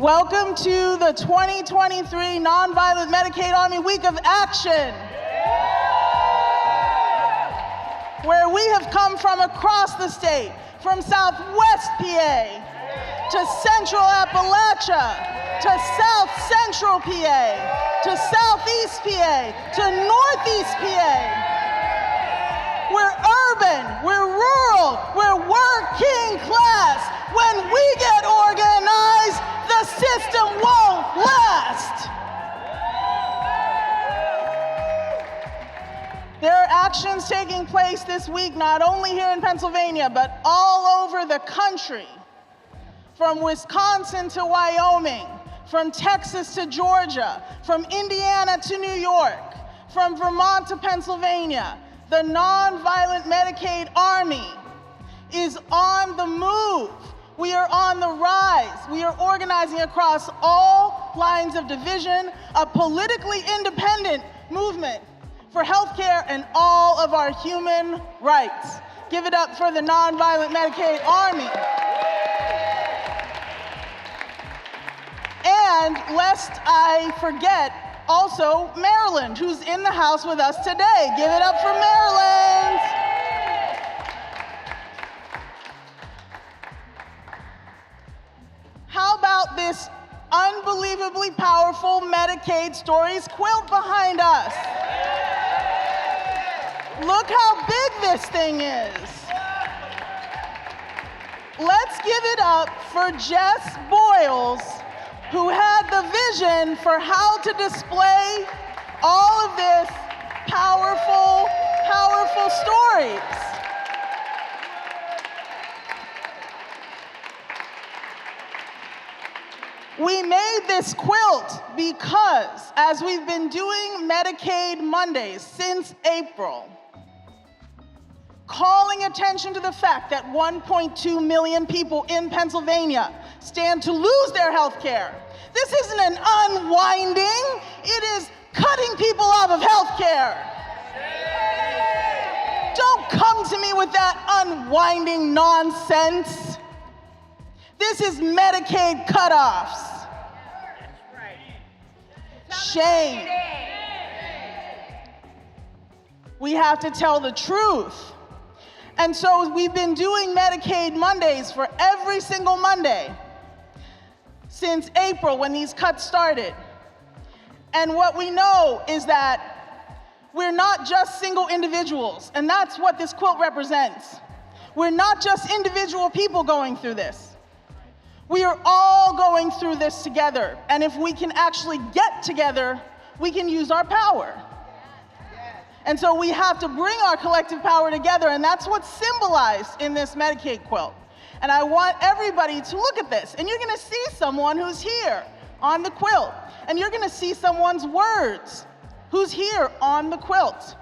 Welcome to the 2023 Nonviolent Medicaid Army Week of Action, where we have come from across the state, from Southwest PA to Central Appalachia, to South Central PA, to Southeast PA, to Northeast PA. We're urban, we're rural, we're working class. When we get organized, the system won't last. There are actions taking place this week, not only here in Pennsylvania, but all over the country. From Wisconsin to Wyoming, from Texas to Georgia, from Indiana to New York, from Vermont to Pennsylvania. The Nonviolent Medicaid Army is on the move. We are on the rise. We are organizing across all lines of division, a politically independent movement for healthcare and all of our human rights. Give it up for the Nonviolent Medicaid Army. And lest I forget, also Maryland, who's in the house with us today. Give it up for Maryland. How about this unbelievably powerful Medicaid Stories quilt behind us? Look how big this thing is. Let's give it up for Jess Boyles, who had the vision for how to display all of this powerful, powerful stories. We made this quilt because, as we've been doing Medicaid Mondays since April, calling attention to the fact that 1.2 million people in Pennsylvania stand to lose their health care. This isn't an unwinding, it is cutting people out of health care. Don't come to me with that unwinding nonsense. This is Medicaid cutoffs. Shame. We have to tell the truth. And so we've been doing Medicaid Mondays for every single Monday since April when these cuts started. And what we know is that we're not just single individuals, and that's what this quilt represents. We're not just individual people going through this. We are all going through this together, and if we can actually get together, we can use our power. And so we have to bring our collective power together, and that's what's symbolized in this Medicaid quilt. And I want everybody to look at this, and you're gonna see someone who's here on the quilt, and you're gonna see someone's words who's here on the quilt,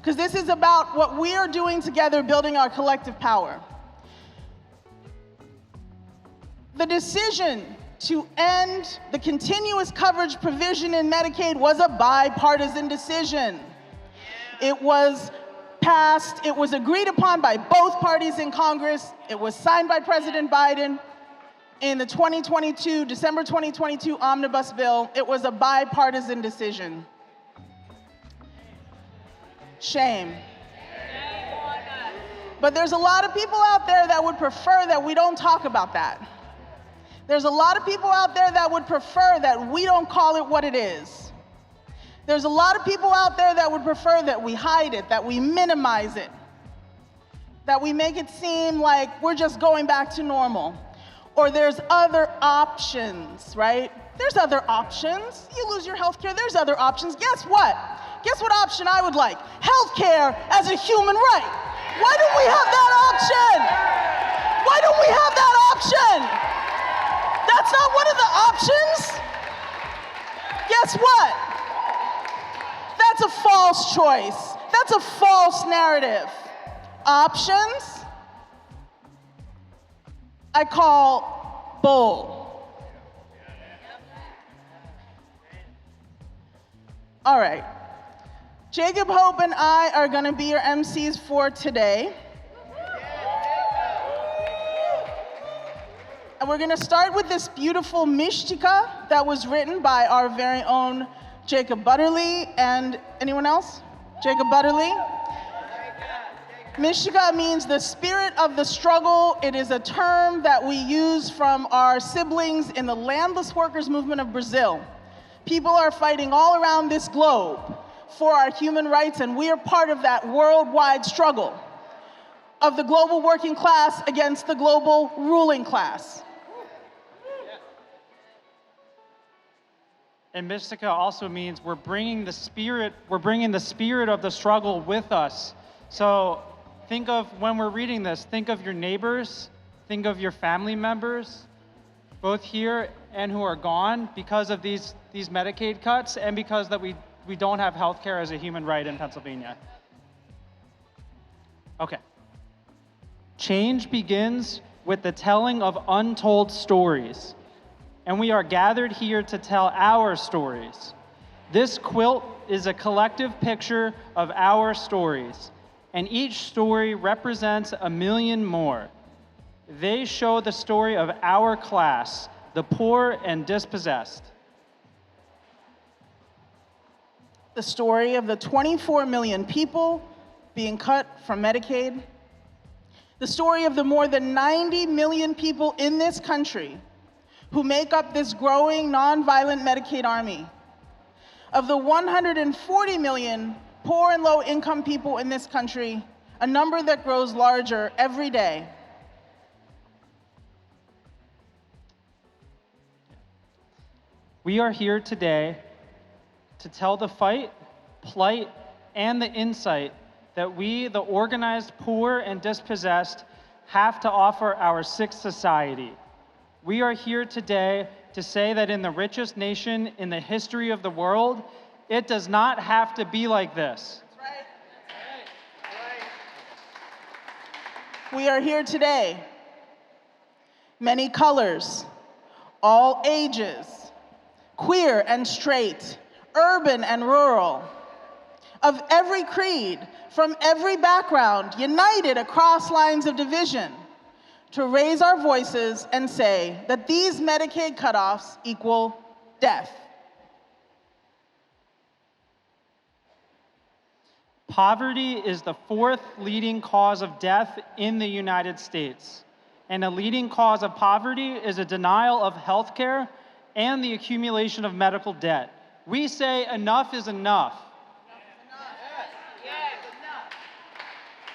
because this is about what we are doing together, building our collective power. The decision to end the continuous coverage provision in Medicaid was a bipartisan decision. It was passed, it was agreed upon by both parties in Congress. It was signed by President Biden in the December 2022 omnibus bill. It was a bipartisan decision. Shame. But there's a lot of people out there that would prefer that we don't talk about that. There's a lot of people out there that would prefer that we don't call it what it is. There's a lot of people out there that would prefer that we hide it, that we minimize it, that we make it seem like we're just going back to normal. Or there's other options, right? There's other options. You lose your health care, there's other options. Guess what? Guess what option I would like? Health care as a human right. Why don't we have that option? Why don't we have that option? That's not one of the options. Guess what? That's a false choice. That's a false narrative. Options, I call bull. All right. Jacob Hope and I are going to be your MCs for today. we're going to start with this beautiful mishtika that was written by our very own Jacob Butterly and anyone else? Jacob Butterly? Mishtika means the spirit of the struggle. It is a term that we use from our siblings in the landless workers movement of Brazil. People are fighting all around this globe for our human rights, and we are part of that worldwide struggle of the global working class against the global ruling class. And Mystica also means we're bringing the spirit of the struggle with us. So think of, when we're reading this, think of your neighbors, think of your family members, both here and who are gone because of these Medicaid cuts and because that we don't have health care as a human right in Pennsylvania. Okay. Change begins with the telling of untold stories, and we are gathered here to tell our stories. This quilt is a collective picture of our stories, and each story represents a million more. They show the story of our class, the poor and dispossessed. The story of the 24 million people being cut from Medicaid. The story of the more than 90 million people in this country who make up this growing nonviolent Medicaid army. Of the 140 million poor and low-income people in this country, a number that grows larger every day. We are here today to tell the fight, plight, and the insight that we, the organized poor and dispossessed, have to offer our sick society. We are here today to say that in the richest nation in the history of the world, it does not have to be like this. That's right. We are here today, many colors, all ages, queer and straight, urban and rural, of every creed, from every background, united across lines of division, to raise our voices and say that these Medicaid cutoffs equal death. Poverty is the fourth leading cause of death in the United States. And a leading cause of poverty is a denial of health care and the accumulation of medical debt. We say enough is enough.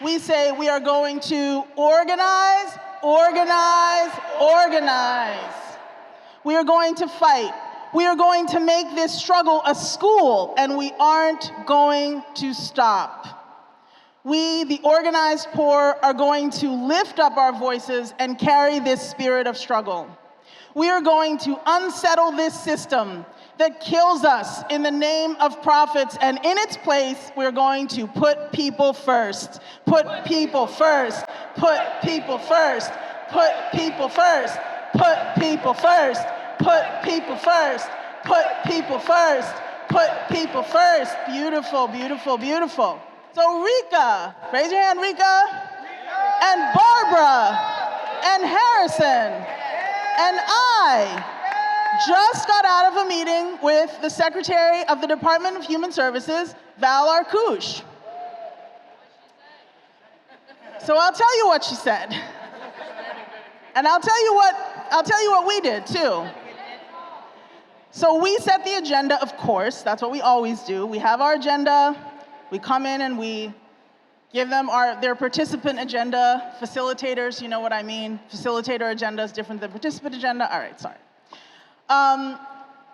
We say we are going to organize, organize, organize. We are going to fight. We are going to make this struggle a school, and we aren't going to stop. We, the organized poor, are going to lift up our voices and carry this spirit of struggle. We are going to unsettle this system that kills us in the name of profits, and in its place, we're going to put people first. Put people first. Put people first. Put people first. Put people first. Put people first. Put people first. Put people first. Beautiful, beautiful, beautiful. So Rika, raise your hand, Rika. And Barbara, and Harrison, and I just got out of a meeting with the Secretary of the Department of Human Services, Val Arkush. So I'll tell you what she said. And I'll tell you what we did too. So we set the agenda, of course, that's what we always do. We have our agenda, we come in and we give them their participant agenda, facilitators, you know what I mean. Facilitator agenda is different than participant agenda. All right, sorry.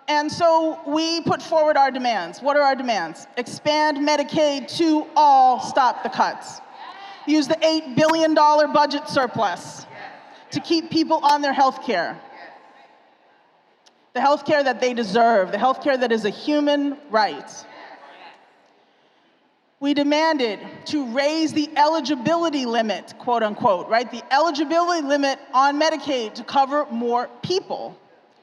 And so we put forward our demands. What are our demands? Expand Medicaid to all, stop the cuts. Use the $8 billion budget surplus to keep people on their health care. The health care that they deserve, the health care that is a human right. We demanded to raise the eligibility limit, quote unquote, right? The eligibility limit on Medicaid to cover more people.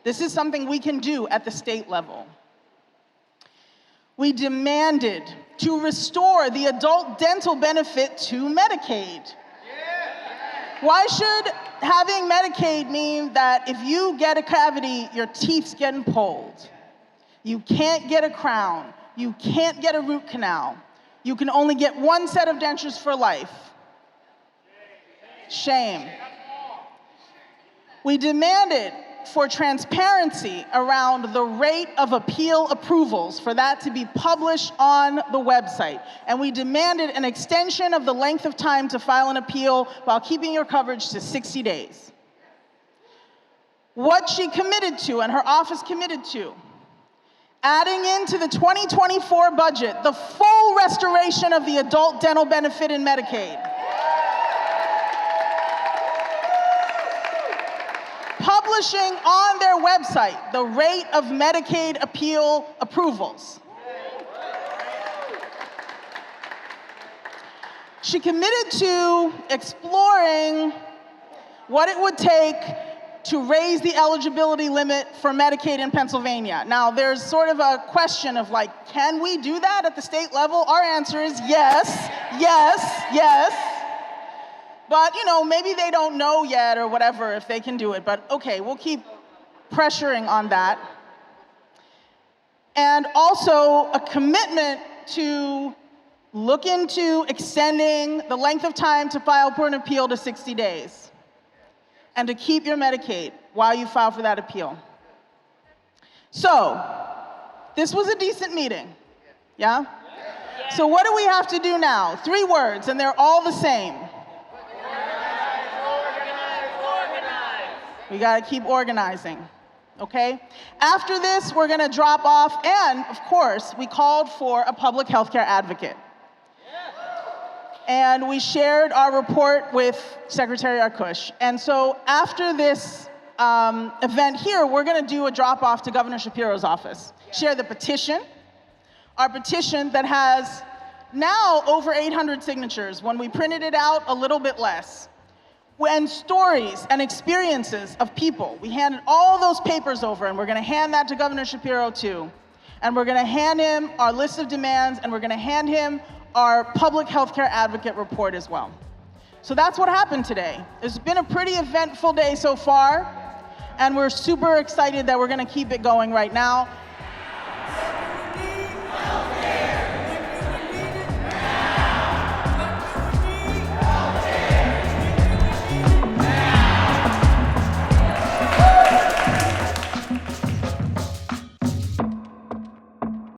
This is something we can do at the state level. We demanded to restore the adult dental benefit to Medicaid. Why should having Medicaid mean that if you get a cavity, your teeth's getting pulled? You can't get a crown. You can't get a root canal. You can only get one set of dentures for life. Shame. We demanded for transparency around the rate of appeal approvals, for that to be published on the website. And we demanded an extension of the length of time to file an appeal while keeping your coverage to 60 days. What she committed to and her office committed to, adding into the 2024 budget the full restoration of the adult dental benefit in Medicaid. Publishing on their website the rate of Medicaid appeal approvals. She committed to exploring what it would take to raise the eligibility limit for Medicaid in Pennsylvania. Now, there's sort of a question of like, can we do that at the state level? Our answer is yes, yes, yes. But, you know, maybe they don't know yet or whatever if they can do it. But okay, we'll keep pressuring on that. And also a commitment to look into extending the length of time to file for an appeal to 60 days. And to keep your Medicaid while you file for that appeal. So, this was a decent meeting, yeah? So what do we have to do now? 3 words, and they're all the same. We gotta keep organizing, okay? After this, we're gonna drop off, and of course, we called for a public health care advocate. And we shared our report with Secretary Arkush. And so after this event here, we're gonna do a drop off to Governor Shapiro's office. Share the petition, our petition that has now over 800 signatures. When we printed it out, a little bit less. And stories and experiences of people. We handed all those papers over, and we're gonna hand that to Governor Shapiro too. And we're gonna hand him our list of demands, and we're gonna hand him our public health care advocate report as well. So that's what happened today. It's been a pretty eventful day so far, and we're super excited that we're gonna keep it going right now.